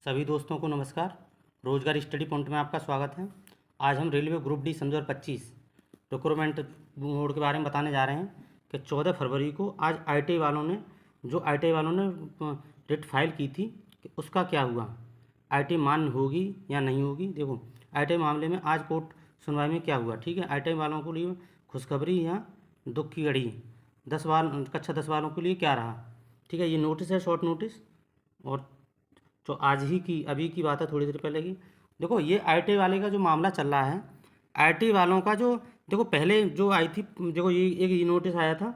सभी दोस्तों को नमस्कार। रोजगार स्टडी पॉइंट में आपका स्वागत है। आज हम रेलवे ग्रुप डी सन 2025 रिक्रूटमेंट मोड के बारे में बताने जा रहे हैं कि 14 फरवरी को आज आईटीआई वालों ने रिट फाइल की थी कि उसका क्या हुआ, आईटीआई मान्य होगी या नहीं होगी। देखो आईटीआई मामले में आज कोर्ट सुनवाई में क्या हुआ। ठीक है, आईटीआई वालों के लिए खुशखबरी या दुख की घड़ी, कक्षा 10 वालों के लिए क्या रहा। ठीक है, ये नोटिस है, शॉर्ट नोटिस, और जो आज ही की अभी की बात है, थोड़ी देर पहले की। देखो ये आईटी वाले का जो मामला चल रहा है, आईटी वालों का जो, देखो पहले जो आई थी, देखो ये एक नोटिस आया था,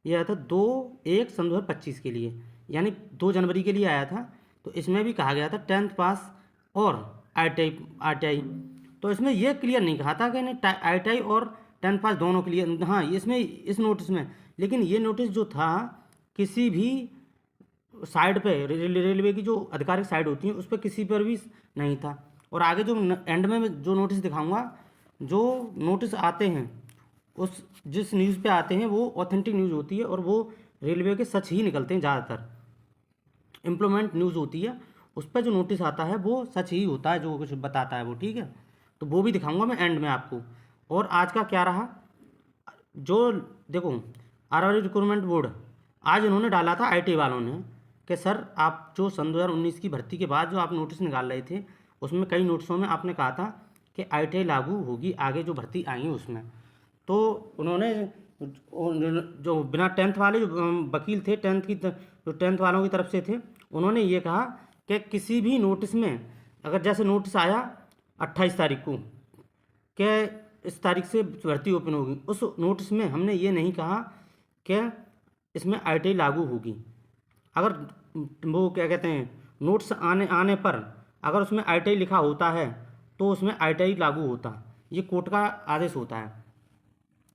ये आया था 2/1/2025 के लिए, यानी 2 जनवरी के लिए आया था। तो इसमें भी कहा गया था 10th पास और आई टी आई। तो इसमें ये क्लियर नहीं कहा था कि नहीं आई और 10th पास दोनों के लिए, हाँ इसमें इस नोटिस में। लेकिन ये नोटिस जो था किसी भी साइड पे, रेलवे की जो आधिकारिक साइड होती है उस पर किसी पर भी नहीं था। और आगे जो एंड में जो नोटिस दिखाऊंगा, जो नोटिस आते हैं उस जिस न्यूज़ पे आते हैं वो ऑथेंटिक न्यूज़ होती है और वो रेलवे के सच ही निकलते हैं। ज़्यादातर इम्प्लीमेंट न्यूज़ होती है, उस पर जो नोटिस आता है वो सच ही होता है, जो कुछ बताता है वो। ठीक है, तो वो भी दिखाऊंगा मैं एंड में आपको। और आज का क्या रहा, जो देखो आरआरबी रिक्रूटमेंट बोर्ड, आज इन्होंने डाला था आईटी वालों ने कि सर आप जो सन 2019 की भर्ती के बाद जो आप नोटिस निकाल रहे थे, उसमें कई नोटिसों में आपने कहा था कि आईटीआई लागू होगी आगे जो भर्ती आई है उसमें। तो उन्होंने जो बिना 10th वाले जो वकील थे, जो 10th वालों की तरफ से थे, उन्होंने ये कहा कि किसी भी नोटिस में, अगर जैसे नोटिस आया 28 तारीख को कि इस तारीख से भर्ती ओपन होगी, उस नोटिस में हमने ये नहीं कहा कि इसमें आईटीआई लागू होगी। अगर वो क्या कहते हैं, नोट्स आने आने पर अगर उसमें आईटीआई लिखा होता है तो उसमें आईटीआई लागू होता, ये कोर्ट का आदेश होता है।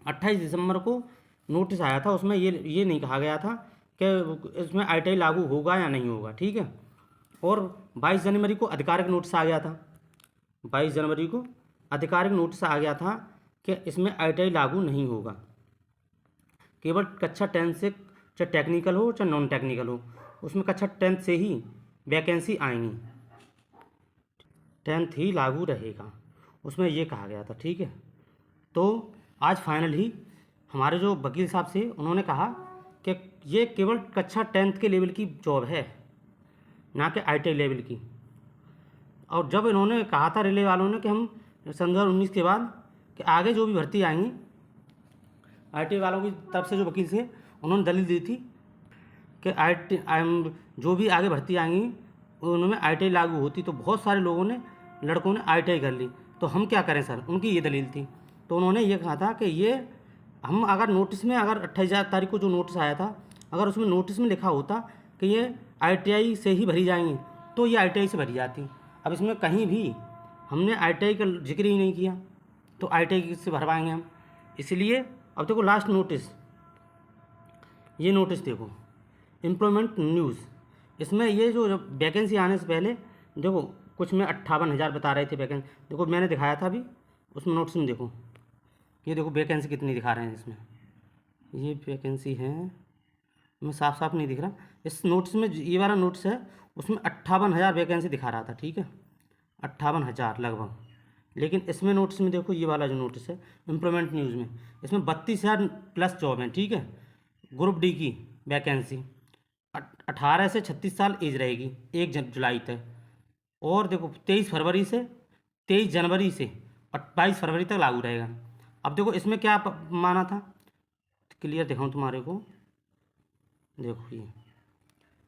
28 दिसंबर को नोटिस आया था, उसमें ये नहीं कहा गया था कि इसमें आईटीआई लागू होगा या नहीं होगा। ठीक है, और 22 जनवरी को आधिकारिक नोटिस आ गया था, 22 जनवरी को आधिकारिक नोटिस आ गया था कि इसमें आईटीआई लागू नहीं होगा, केवल कक्षा 10 से, चाहे टेक्निकल हो चाहे नॉन टेक्निकल हो, उसमें कक्षा 10 से ही वैकेंसी आएंगी, 10th ही लागू रहेगा, उसमें ये कहा गया था। ठीक है, तो आज फाइनल ही हमारे जो वकील साहब से उन्होंने कहा कि ये केवल कक्षा 10th के लेवल की जॉब है, ना कि आईटीआई लेवल की। और जब इन्होंने कहा था रेलवे वालों ने कि हम सन 2019 के बाद कि आगे जो भी भर्ती आएंगी, आईटीआई वालों की तरफ से जो वकील थे उन्होंने दलील दी थी कि जो भी आगे भर्ती आएंगी उनमें आईटीआई लागू होती, तो बहुत सारे लोगों ने, लड़कों ने आईटीआई कर ली, तो हम क्या करें सर, उनकी ये दलील थी। तो उन्होंने ये कहा था कि ये हम अगर नोटिस में, अगर 28 तारीख को जो नोटिस आया था, अगर उसमें नोटिस में लिखा होता कि ये आईटीआई से ही भरी जाएंगी तो ये आईटीआई से भरी जाती। अब इसमें कहीं भी हमने आईटीआई का जिक्र ही नहीं किया, तो आईटीआई से भरवाएंगे हम, इसलिए। अब देखो लास्ट नोटिस, ये नोटिस देखो, एम्प्लॉयमेंट न्यूज़, इसमें ये जो वैकेंसी आने से पहले देखो कुछ में 58,000 बता रहे थे वैकेंसी। देखो मैंने दिखाया था अभी उसमें नोटिस में, देखो ये देखो वैकेंसी कितनी दिखा रहे हैं इसमें, ये वैकेंसी है, मैं साफ साफ नहीं दिख रहा इस नोटिस में, ये वाला नोटिस है उसमें 58,000 वैकेंसी दिखा रहा था। ठीक है, 58,000 लगभग। लेकिन इसमें नोटिस में देखो, ये वाला जो नोटिस है एम्प्लॉयमेंट न्यूज़ में, इसमें 32,000 प्लस जॉब हैं। ठीक है, ग्रुप डी की वैकेंसी, 18 से 36 साल एज रहेगी 1 जुलाई तक। और देखो 23 जनवरी से और 22 फरवरी तक लागू रहेगा। अब देखो इसमें क्या माना था, क्लियर दिखाऊं तुम्हारे को, देखो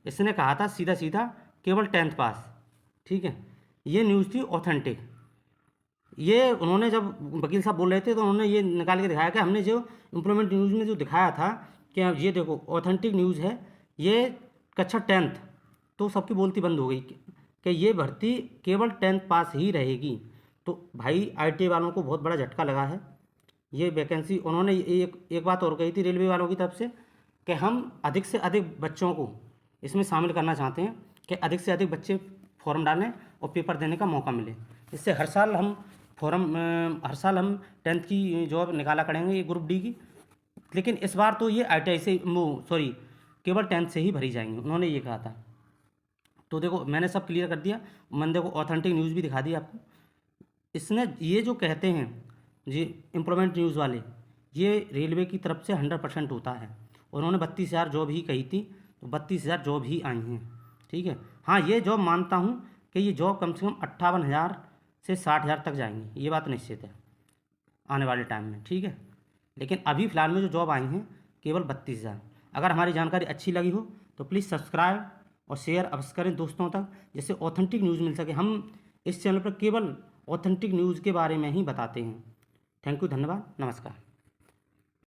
इसने कहा था सीधा सीधा केवल 10th पास। ठीक है, ये न्यूज़ थी ऑथेंटिक। ये उन्होंने जब वकील साहब बोल रहे थे तो उन्होंने ये निकाल के दिखाया कि हमने जो इम्प्लीमेंट न्यूज़ में जो दिखाया था कि ये देखो ऑथेंटिक न्यूज़ है, ये कक्षा 10th, तो सबकी बोलती बंद हो गई कि ये भर्ती केवल 10th पास ही रहेगी। तो भाई आईटी वालों को बहुत बड़ा झटका लगा है। ये वैकेंसी उन्होंने एक बात और कही थी रेलवे वालों की तरफ से कि हम अधिक से अधिक बच्चों को इसमें शामिल करना चाहते हैं, कि अधिक से अधिक बच्चे फॉर्म डालें और पेपर देने का मौका मिले। इससे हर साल हम 10th की जॉब निकाला करेंगे ये ग्रुप डी की। लेकिन इस बार तो ये आईटीआई से, वो सॉरी, केवल 10th से ही भरी जाएंगी, उन्होंने ये कहा था। तो देखो मैंने सब क्लियर कर दिया, मैंने देखो ऑथेंटिक न्यूज़ भी दिखा दी आपको। इसने ये जो कहते हैं जी एम्प्लॉयमेंट न्यूज़ वाले, ये रेलवे की तरफ से 100% होता है। उन्होंने 32,000 जॉब ही कही थी, तो 32,000 जॉब ही आई हैं, ठीक है। हाँ, ये जॉब मानता हूँ कि ये जॉब कम से कम 58,000 से 60,000 तक जाएंगी, ये बात निश्चित है आने वाले टाइम में, ठीक है। लेकिन अभी फ़िलहाल में जो जॉब आई हैं केवल 32,000। अगर हमारी जानकारी अच्छी लगी हो तो प्लीज़ सब्सक्राइब और शेयर अवश्य करें दोस्तों तक, जिससे ऑथेंटिक न्यूज़ मिल सके। हम इस चैनल पर केवल ऑथेंटिक न्यूज़ के बारे में ही बताते हैं। थैंक यू, धन्यवाद, नमस्कार।